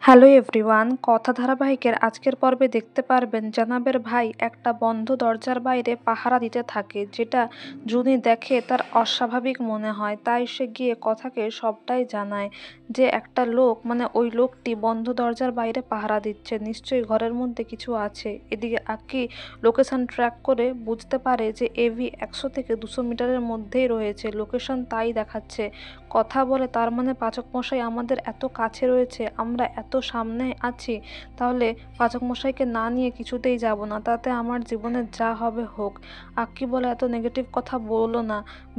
Hello everyone, কথা ধারাবাহিকের আজকের পর্বে দেখতে পারবেন জানাবের ভাই একটা বন্ধ দরজার বাইরে পাহারা দিতে থাকে, যেটা জুনি দেখে তার অস্বাভাবিক মনে হয়। তাই সে গিয়ে কথাকে সবটাই জানায় যে একটা লোক, মানে ওই লোকটি বন্ধ দরজার বাইরে পাহারা দিচ্ছে, নিশ্চয়ই ঘরের মধ্যে কিছু আছে। এদিকে আকি লোকেশন ট্র্যাক করে বুঝতে পারে যে এভি 100 থেকে 200 মিটারের মধ্যেই রয়েছে। লোকেশন তাই দেখাচ্ছে। কথা বলে তার মানে পাচক মশাই আমাদের এত কাছে রয়েছে, আমরা এত সামনে আছি, তাহলে পাচক মশাইকে না নিয়ে কিছুতেই যাব না, তাতে আমার জীবনে যা হবে হোক। আক্কি বলে এত নেগেটিভ কথা বলো না,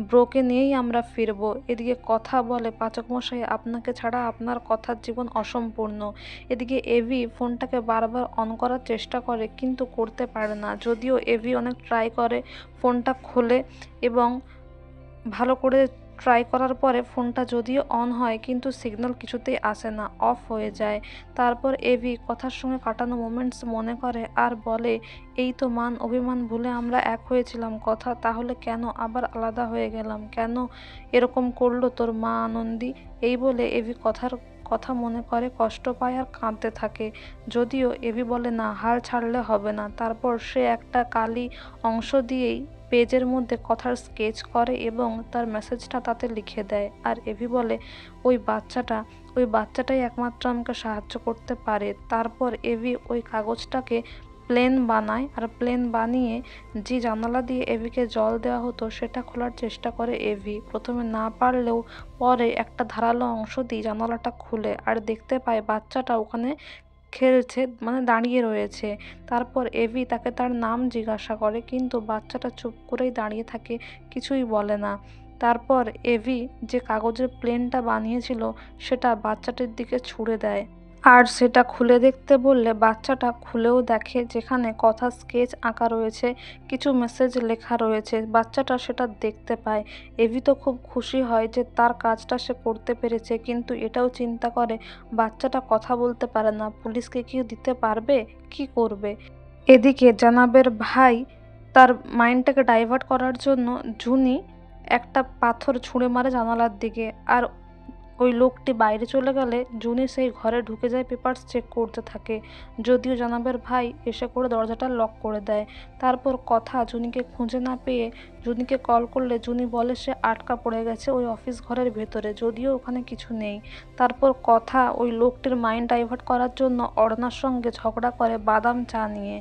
ব্রোকে নিয়েই আমরা ফিরবো। এদিকে কথা বলে পাচক মশাই আপনাকে ছাড়া আপনার কথার জীবন অসম্পূর্ণ। এদিকে এভি ফোনটাকে বারবার অন করার চেষ্টা করে কিন্তু করতে পারে না। যদিও এভি অনেক ট্রাই করে, ফোনটা খোলে এবং ভালো করে ট্রাই করার পরে ফোনটা যদিও অন হয় কিন্তু সিগন্যাল কিছুতেই আসে না, অফ হয়ে যায়। তারপর এভি কথার সঙ্গে কাটানো মোমেন্টস মনে করে আর বলে, এই তো মান অভিমান ভুলে আমরা এক হয়েছিলাম কথা, তাহলে কেন আবার আলাদা হয়ে গেলাম? কেন এরকম করলো তোর মা আনন্দী? এই বলে এভি কথা মনে করে কষ্ট পায় আর কাঁদতে থাকে। যদিও এভি বলে না, হাল ছাড়লে হবে না। তারপর সে একটা কালি অংশ দিয়েই পেজের মধ্যে কথার স্কেচ করে এবং তার মেসেজটা তাতে লিখে দেয়। আর এভি বলে ওই বাচ্চাটাই একমাত্র আমাকে সাহায্য করতে পারে। তারপর এভি ওই কাগজটাকে প্লেন বানায় আর প্লেন বানিয়ে যে জানালা দিয়ে এভিকে জল দেওয়া হতো সেটা খোলার চেষ্টা করে এভি। প্রথমে না পারলেও পরে একটা ধারালো অংশ দিয়ে জানালাটা খুলে আর দেখতে পায় বাচ্চাটা ওখানে খেলছে, মানে দাঁড়িয়ে রয়েছে। তারপর এভি তাকে তার নাম জিজ্ঞাসা করে কিন্তু বাচ্চাটা চুপ করেই দাঁড়িয়ে থাকে, কিছুই বলে না। তারপর এভি যে কাগজের প্লেনটা বানিয়েছিল সেটা বাচ্চাটির দিকে ছুঁড়ে দেয় আর সেটা খুলে দেখতে বললে বাচ্চাটা খুলেও দেখে, যেখানে কথা স্কেচ আঁকা রয়েছে, কিছু মেসেজ লেখা রয়েছে। বাচ্চাটা সেটা দেখতে পায়। এভি তো খুব খুশি হয় যে তার কাজটা সে করতে পেরেছে, কিন্তু এটাও চিন্তা করে বাচ্চাটা কথা বলতে পারে না, পুলিশকে কি দিতে পারবে, কি করবে। এদিকে জানাবের ভাই তার মাইন্ডটাকে ডাইভার্ট করার জন্য জুনি একটা পাথর ছুঁড়ে মারে জানালার দিকে, আর ওই লোকটি বাইরে চলে গেলে জুনি সেই ঘরে ঢুকে যায়, পেপারস চেক করতে থাকে। যদিও জানাবের ভাই এসে করে দরজাটা লক করে দেয়। তারপর কথা জুনিকে খুঁজে না পেয়ে জুনিকে কল করলে জুনি বলে সে আটকা পড়ে গেছে ওই অফিস ঘরের ভেতরে, যদিও ওখানে কিছু নেই। তারপর কথা ওই লোকটির মাইন্ড ডাইভার্ট করার জন্য অর্ণার সঙ্গে ঝগড়া করে বাদাম চা নিয়ে,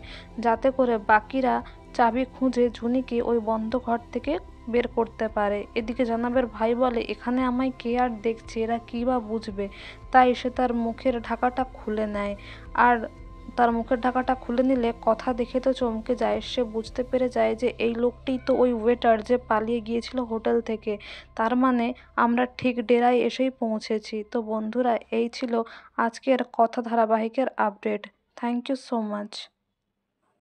যাতে করে বাকিরা চাবি খুঁজে জুনিকে ওই বন্ধ ঘর থেকে বের করতে পারে। এদিকে জানাবের ভাই বলে, এখানে আমায় কে আর দেখছে, এরা কী বা বুঝবে। তাই সে তার মুখের ঢাকাটা খুলে নেয়। আর তার মুখের ঢাকাটা খুলে নিলে কথা দেখে তো চমকে যায়। সে বুঝতে পেরে যায় যে এই লোকটিই তো ওই ওয়েটার যে পালিয়ে গিয়েছিল হোটেল থেকে। তার মানে আমরা ঠিক ডেরায় এসেই পৌঁছেছি। তো বন্ধুরা, এই ছিল আজকের কথা ধারাবাহিকের আপডেট। Thank you so much.